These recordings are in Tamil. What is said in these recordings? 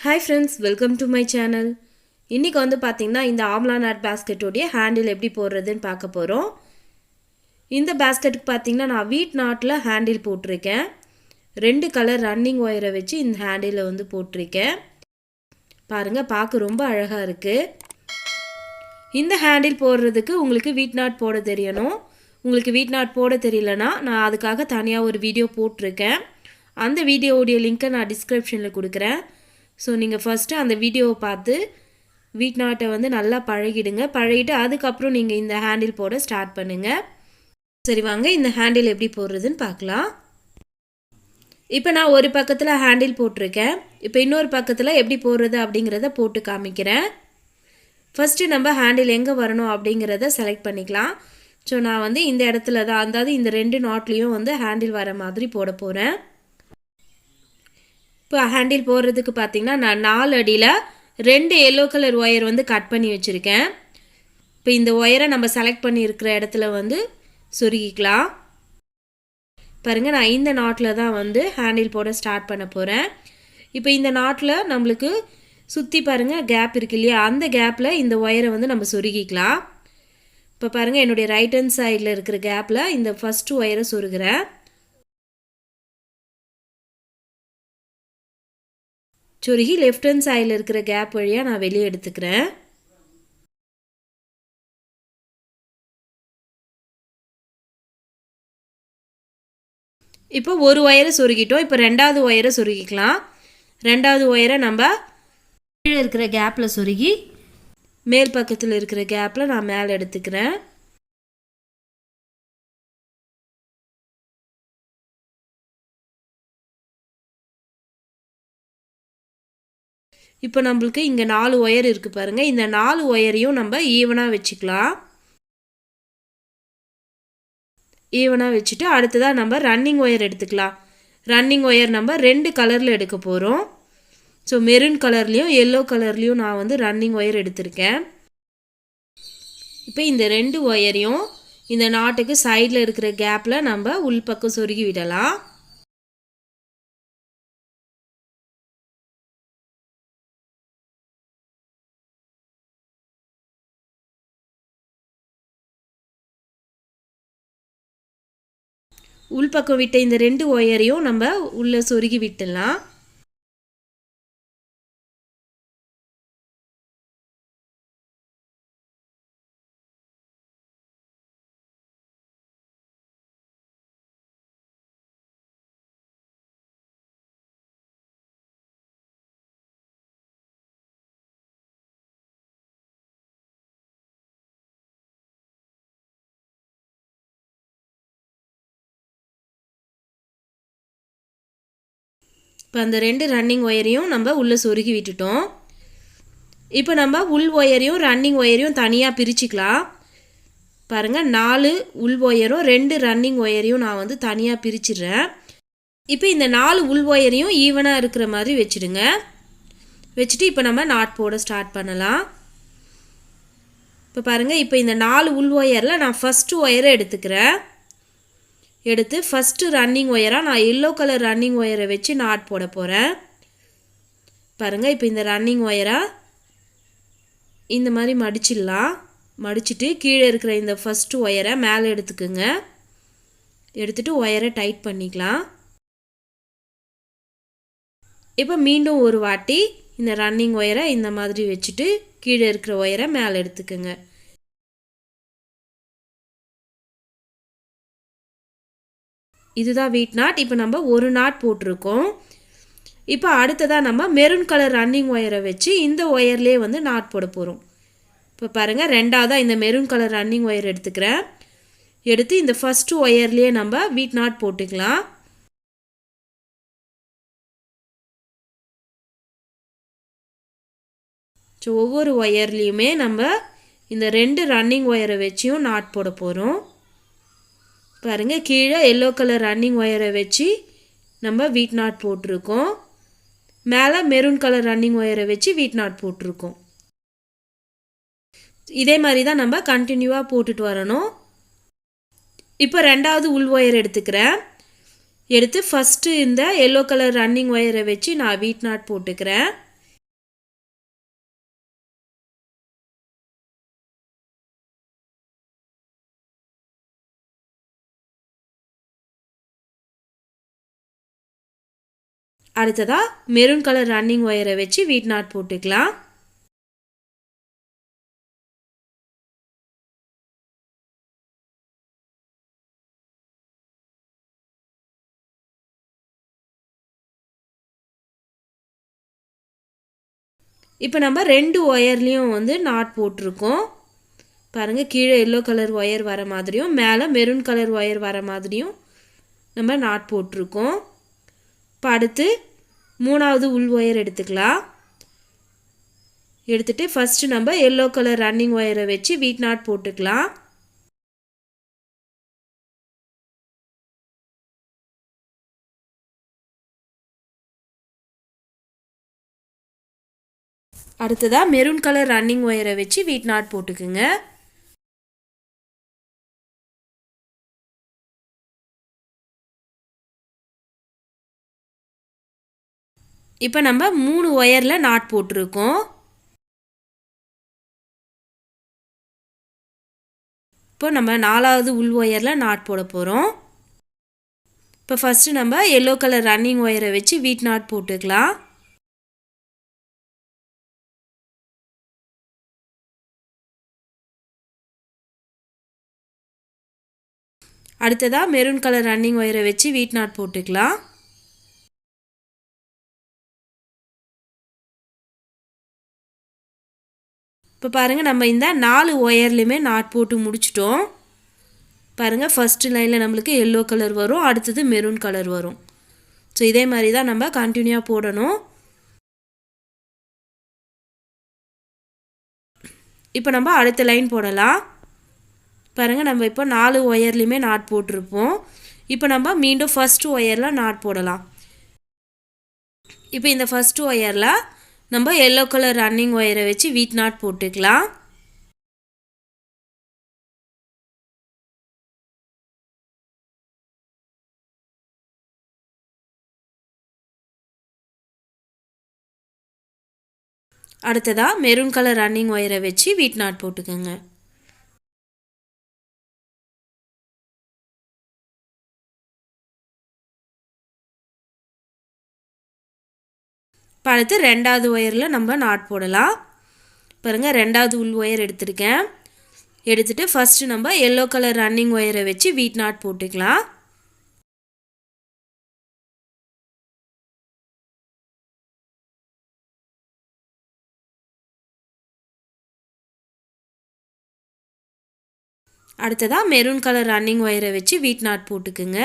Hi friends, welcome to my channel. இன்னைக்கு வந்து பாத்தீங்கன்னா இந்த ஆம்லா நாட் பாஸ்கெட் உடைய ஹேண்டில் எப்படி போடுறதுன்னு பார்க்க போறோம். இந்த பாஸ்கெட்டுக்கு பாத்தீங்கன்னா நான் வீட் நாட்ல ஹேண்டில் போட்டுருக்கேன். ரெண்டு கலர் ரன்னிங் ஒயரை வச்சு இந்த ஹேண்டில வந்து போட்டுருக்கேன். பாருங்க பார்க்க ரொம்ப அழகா இருக்கு. இந்த ஹேண்டில் போடுறதுக்கு உங்களுக்கு வீட் நாட் போட தெரியணும். உங்களுக்கு வீட் நாட் போட தெரியலனா நான் அதுக்காக தனியா ஒரு வீடியோ போட்டுருக்கேன். அந்த வீடியோவுடைய லிங்கை நான் டிஸ்கிரிப்ஷன்ல கொடுக்கிறேன். ஸோ நீங்கள் ஃபஸ்ட்டு அந்த வீடியோவை பார்த்து வீட் நாட்டை வந்து நல்லா பழகிடுங்க. பழகிட்டு அதுக்கப்புறம் நீங்கள் இந்த ஹேண்டில் போட ஸ்டார்ட் பண்ணுங்கள். சரி வாங்க இந்த ஹேண்டில் எப்படி போடுறதுன்னு பார்க்கலாம். இப்போ நான் ஒரு பக்கத்தில் ஹேண்டில் போட்டிருக்கேன். இப்போ இன்னொரு பக்கத்தில் எப்படி போடுறது அப்படிங்கிறத போட்டு காமிக்கிறேன். ஃபஸ்ட்டு நம்ம ஹேண்டில் எங்கே வரணும் அப்படிங்கிறத செலக்ட் பண்ணிக்கலாம். ஸோ நான் வந்து இந்த இடத்துல தான், அதாவது இந்த ரெண்டு நாட்லேயும் வந்து ஹேண்டில் வர மாதிரி போட போகிறேன். இப்போ ஹேண்டில் போடுறதுக்கு பார்த்தீங்கன்னா நான் 4 அடியில் 2 எல்லோ கலர் ஒயர் வந்து கட் பண்ணி வச்சுருக்கேன். இப்போ இந்த ஒயரை நம்ம செலக்ட் பண்ணியிருக்கிற இடத்துல வந்து சொருகிக்கலாம். பாருங்கள் நான் இந்த நாட்டில் தான் வந்து ஹேண்டில் போட ஸ்டார்ட் பண்ண போகிறேன். இப்போ இந்த நாட்டில் நம்மளுக்கு சுற்றி பாருங்கள் கேப் இருக்கு இல்லையா, அந்த கேப்பில் இந்த ஒயரை வந்து நம்ம சொருகிக்கலாம். இப்போ பாருங்கள் என்னுடைய ரைட் ஹேண்ட் சைடில் இருக்கிற கேப்பில் இந்த ஃபஸ்ட்டு ஒயரை சொருகிறேன். சொருகி லெஃப்ட் ஹேண்ட் சைடில் இருக்கிற கேப் வழியாக நான் வெளியே எடுத்துக்கிறேன். இப்போ ஒரு ஒயரை சொருகிட்டோம். இப்போ ரெண்டாவது ஒயரை சொருகிக்கலாம். ரெண்டாவது ஒயரை நம்ம கீழே இருக்கிற கேப்பில் சொருகி மேல் பக்கத்தில் இருக்கிற கேப்பில் நான் மேலே எடுத்துக்கிறேன். இப்போ நம்மளுக்கு இங்கே 4 ஒயர் இருக்குது பாருங்கள். இந்த 4 ஒயரையும் நம்ம ஈவனாக வச்சுக்கலாம். ஈவனாக வச்சுட்டு அடுத்ததாக நம்ம ரன்னிங் ஒயர் எடுத்துக்கலாம். ரன்னிங் ஒயர் நம்ம 2 கலரில் எடுக்க போகிறோம். ஸோ மெரூன் கலர்லேயும் எல்லோ கலர்லேயும் நான் வந்து ரன்னிங் ஒயர் எடுத்திருக்கேன். இப்போ இந்த 2 ஒயரையும் இந்த நாட்டுக்கு சைடில் இருக்கிற கேப்பில் நம்ம உள்பக்கம் சொருகி விடலாம். உள்பக்கம் விட்ட இந்த 2 ஒயரையும் நம்ம உள்ளே சொருகி விட்டுடலாம். இப்போ அந்த 2 ரன்னிங் ஒயரையும் நம்ம உள்ளே சொருகி விட்டுட்டோம். இப்போ நம்ம உள் ஒயரையும் ரன்னிங் ஒயரையும் தனியாக பிரிச்சுக்கலாம். பாருங்கள் 4 உள் ஒயரும் 2 ரன்னிங் ஒயரையும் நான் வந்து தனியாக பிரிச்சிடுறேன். இப்போ இந்த 4 உள் ஒயரையும் ஈவனாக இருக்கிற மாதிரி வச்சுடுங்க. வச்சுட்டு இப்போ நம்ம நாட் போட ஸ்டார்ட் பண்ணலாம். இப்போ பாருங்கள் இப்போ இந்த 4 உள் ஒயரில் நான் ஃபஸ்ட்டு ஒயரை எடுத்துக்கிறேன். எடுத்து ஃபஸ்ட்டு ரன்னிங் ஒயராக நான் எல்லோ கலர் ரன்னிங் ஒயரை வச்சு நாட் போட போகிறேன். பாருங்கள் இப்போ இந்த ரன்னிங் ஒயராக இந்த மாதிரி மடிச்சிடலாம். மடிச்சுட்டு கீழே இருக்கிற இந்த ஃபஸ்ட்டு ஒயரை மேலே எடுத்துக்குங்க. எடுத்துகிட்டு ஒயரை டைட் பண்ணிக்கலாம். இப்போ மீண்டும் ஒரு வாட்டி இந்த ரன்னிங் ஒயரை இந்த மாதிரி வச்சுட்டு கீழே இருக்கிற ஒயரை மேலே எடுத்துக்குங்க. இதுதான் வீட் நாட். இப்போ நம்ம ஒரு நாட் போட்டிருக்கோம். இப்போ அடுத்ததாக நம்ம மெரூன் கலர் ரன்னிங் ஒயரை வச்சு இந்த ஒயர்லேயே வந்து நாட் போட போகிறோம். இப்போ பாருங்கள் ரெண்டாவதாக இந்த மெரூன் கலர் ரன்னிங் ஒயர் எடுத்துக்கிறேன். எடுத்து இந்த ஃபஸ்ட்டு ஒயர்லேயே நம்ம வீட் நாட் போட்டுக்கலாம். ஸோ ஒவ்வொரு ஒயர்லேயுமே நம்ம இந்த 2 ரன்னிங் ஒயரை வச்சியும் நாட் போட போகிறோம். பாருங்கள் கீழே எல்லோ கலர் ரன்னிங் ஒயரை வச்சு நம்ம வீட் நாட் போட்டிருக்கோம். மேலே மெரூன் கலர் ரன்னிங் ஒயரை வச்சு வீட் நாட் போட்டிருக்கோம். இதே மாதிரி தான் நம்ம கண்டினியூவாக போட்டுட்டு வரணும். இப்போ ரெண்டாவது உள் ஒயர் எடுத்துக்கிறேன். எடுத்து ஃபஸ்ட்டு இந்த எல்லோ கலர் ரன்னிங் ஒயரை வச்சு நான் வீட் நாட் போட்டுக்கிறேன். அடுத்ததாக மெரூன் கலர் ரன்னிங் ஒயரை வச்சு வீட் நாட் போட்டுக்கலாம். இப்போ நம்ம 2 ஒயர்லேயும் வந்து நாட் போட்டிருக்கோம். பாருங்கள், கீழே எல்லோ கலர் ஒயர் வர மாதிரியும் மேலே மெரூன் கலர் ஒயர் வர மாதிரியும் நம்ம நாட் போட்டிருக்கோம். இப்போ அடுத்து 3வது உள் ஒயர் எடுத்துக்கலாம். எடுத்துகிட்டு ஃபஸ்ட்டு நம்ம எல்லோ கலர் ரன்னிங் ஒயரை வச்சு வீட் நாட் போட்டுக்கலாம். அடுத்ததாக மெரூன் கலர் ரன்னிங் ஒயரை வச்சு வீட் நாட் போட்டுக்குங்க. இப்போ நம்ம 3 ஒயரில் நாட் போட்டிருக்கோம். இப்போ நம்ம 4வது உள் ஒயரில் நாட் போட போகிறோம். இப்போ ஃபஸ்ட்டு நம்ம எல்லோ கலர் ரன்னிங் ஒயரை வச்சு வீட் நாட் போட்டுக்கலாம். அடுத்ததாக மெரூன் கலர் ரன்னிங் ஒயரை வச்சு வீட் நாட் போட்டுக்கலாம். இப்போ பாருங்கள், நம்ம இந்த 4 ஒயர்லையுமே நாட் போட்டு முடிச்சிட்டோம். பாருங்கள், ஃபஸ்ட்டு லைனில் நம்மளுக்கு எல்லோ கலர் வரும், அடுத்தது மெரூன் கலர் வரும். ஸோ இதே மாதிரி தான் நம்ம கண்டினியூவாக போடணும். இப்போ நம்ம அடுத்த லைன் போடலாம். பாருங்கள், நம்ம இப்போ 4 ஒயர்லையுமே நாட் போட்டிருப்போம். இப்போ நம்ம மீண்டும் ஃபஸ்ட்டு ஒயரில் நாட் போடலாம். இப்போ இந்த ஃபஸ்ட்டு ஒயரில் நம்ம எல்லோ கலர் ரன்னிங் ஒயரை வச்சு வீட் நாட் போட்டுக்கலாம். அடுத்ததாக மெரூன் கலர் ரன்னிங் ஒயரை வச்சு வீட் நாட் போட்டுக்கோங்க. இப்போ அடுத்து 2வது ஒயரில் நம்ம நாட் போடலாம். பாருங்கள், 2வது உள் ஒயர் எடுத்துருக்கேன். எடுத்துகிட்டு ஃபஸ்ட்டு நம்ம எல்லோ கலர் ரன்னிங் ஒயரை வச்சு வீட் நாட் போட்டுக்கலாம். அடுத்ததாக மெரூன் கலர் ரன்னிங் ஒயரை வச்சு வீட் நாட் போட்டுக்குங்க.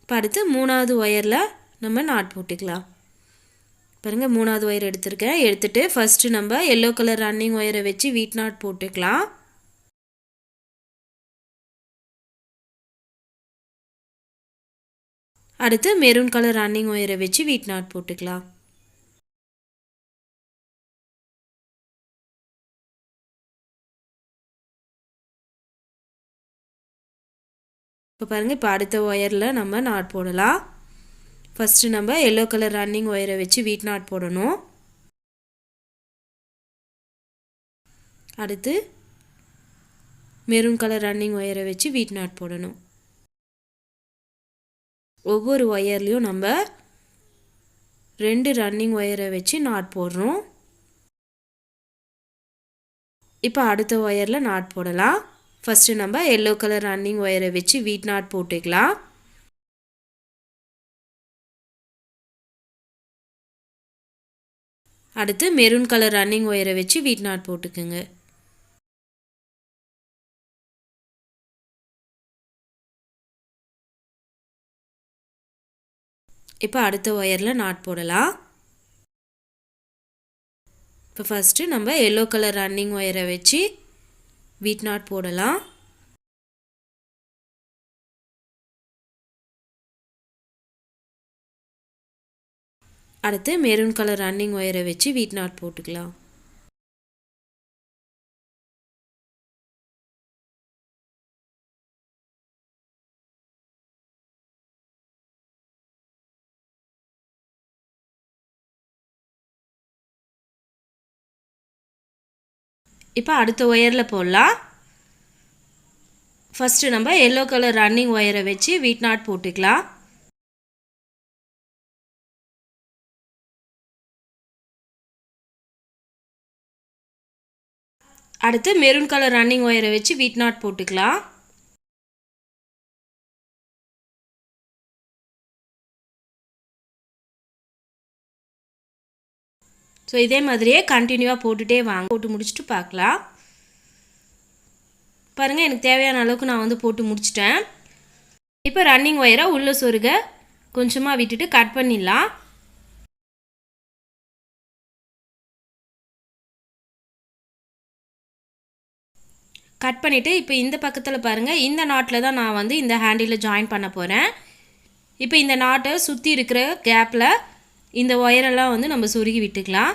இப்போ அடுத்து 3வது ஒயரில் நம்ம நாட் போட்டுக்கலாம். பாருங்கள், 3வது ஒயர் எடுத்திருக்கேன். எடுத்துகிட்டு ஃபஸ்ட்டு நம்ம எல்லோ கலர் ரன்னிங் ஒயரை வச்சு வீட் நாட் போட்டுக்கலாம். அடுத்து மெரூன் கலர் ரன்னிங் ஒயரை வச்சு வீட் நாட் போட்டுக்கலாம். இப்போ பாருங்கள், இப்போ அடுத்த ஒயரில் நம்ம நாட் போடலாம். ஃபஸ்ட்டு நம்ம எல்லோ கலர் ரன்னிங் ஒயரை வச்சு வீட் நாட் போடணும். அடுத்து மெரூன் கலர் ரன்னிங் ஒயரை வச்சு வீட் நாட் போடணும். ஒவ்வொரு ஒயர்லேயும் நம்ம 2 ரன்னிங் ஒயரை வச்சு நாட் போடுறோம். இப்போ அடுத்த ஒயரில் நாட் போடலாம். ஃபஸ்ட்டு நம்ம எல்லோ கலர் ரன்னிங் ஒயரை வச்சு வீட் நாட் போட்டுக்கலாம். அடுத்து மெரூன் கலர் ரன்னிங் ஒயரை வச்சு வீட் நாட் போட்டுக்குங்க. இப்போ அடுத்த ஒயரில் நாட் போடலாம். இப்போ ஃபஸ்ட்டு நம்ம எல்லோ கலர் ரன்னிங் ஒயரை வச்சு வீட் நாட் போடலாம். அடுத்து மெரூன் கலர் ரன்னிங் ஒயரை வச்சு வீட் நாட் போட்டுக்கலாம். இப்போ அடுத்த ஒயரில் போடலாம். ஃபஸ்ட்டு நம்ம எல்லோ கலர் ரன்னிங் ஒயரை வச்சு வீட் நாட் போட்டுக்கலாம். அடுத்து மெரூன் கலர் ரன்னிங் ஒயரை வச்சு வீட் நாட் போட்டுக்கலாம். ஸோ இதே மாதிரியே கண்டினியூவாக போட்டுகிட்டே வாங்க. போட்டு முடிச்சுட்டு பார்க்கலாம். பாருங்கள், எனக்கு தேவையான அளவுக்கு நான் வந்து போட்டு முடிச்சிட்டேன். இப்போ ரன்னிங் ஒயரை உள்ளே சொருக கொஞ்சமாக விட்டுட்டு கட் பண்ணிடலாம். கட் பண்ணிவிட்டு இப்போ இந்த பக்கத்தில் பாருங்கள், இந்த நாட்டில் தான் நான் வந்து இந்த ஹேண்டில் ஜாயின் பண்ண போகிறேன். இப்போ இந்த நாட்டை சுற்றி இருக்கிற கேப்பில் இந்த ஒயரெல்லாம் வந்து நம்ம சொருகி விட்டுக்கலாம்.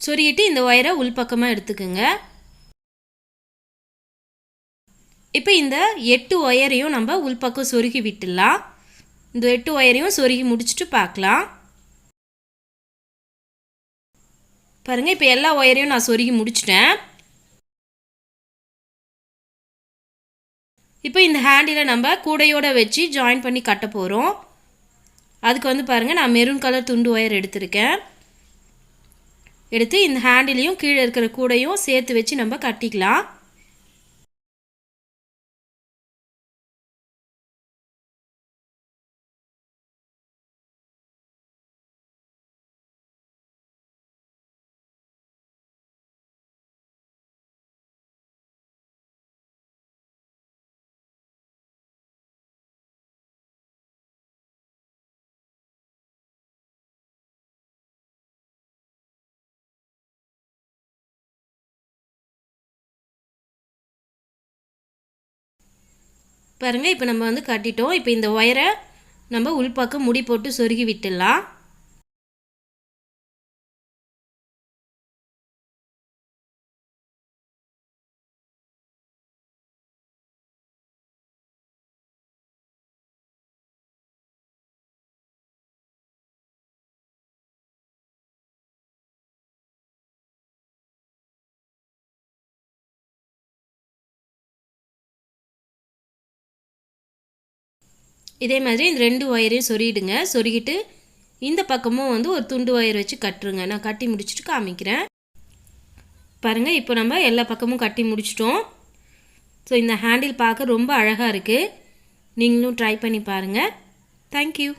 சொருகிட்டு இந்த ஒயரை உள்பக்கமாக எடுத்துக்குங்க. இப்போ இந்த 8 ஒயரையும் நம்ம உள்பக்கம் சொருகி விட்டுடலாம். இந்த 8 ஒயரையும் சொருகி முடிச்சுட்டு பார்க்கலாம். பாருங்கள், இப்போ எல்லா ஒயரையும் நான் சொருகி முடிச்சிட்டேன். இப்போ இந்த ஹேண்டில் நம்ம கூடையோடு வச்சு ஜாயின் பண்ணி கட்ட போகிறோம். அதுக்கு வந்து பாருங்கள், நான் மெரூன் கலர் துண்டு ஒயர் எடுத்திருக்கேன். எடுத்து இந்த ஹேண்டிலையும் கீழே இருக்கிற கூடையும் சேர்த்து வச்சு நம்ம கட்டிக்கலாம். பாருங்கள், இப்போ நம்ம வந்து கட்டிட்டோம். இப்போ இந்த ஒயரை நம்ம உள்பக்கம் முடி போட்டு சொருகி விட்டுடலாம். இதே மாதிரி இந்த 2 ஒயரையும் சொருகிடுங்க. சொருகிட்டு இந்த பக்கமும் வந்து ஒரு துண்டு ஒயர் வச்சு கட்டுருங்க. நான் கட்டி முடிச்சுட்டு காமிக்கிறேன். பாருங்கள், இப்போ நம்ம எல்லா பக்கமும் கட்டி முடிச்சிட்டோம். ஸோ இந்த ஹேண்டில் பார்க்க ரொம்ப அழகாக இருக்குது. நீங்களும் ட்ரை பண்ணி பாருங்கள். தேங்க்யூ.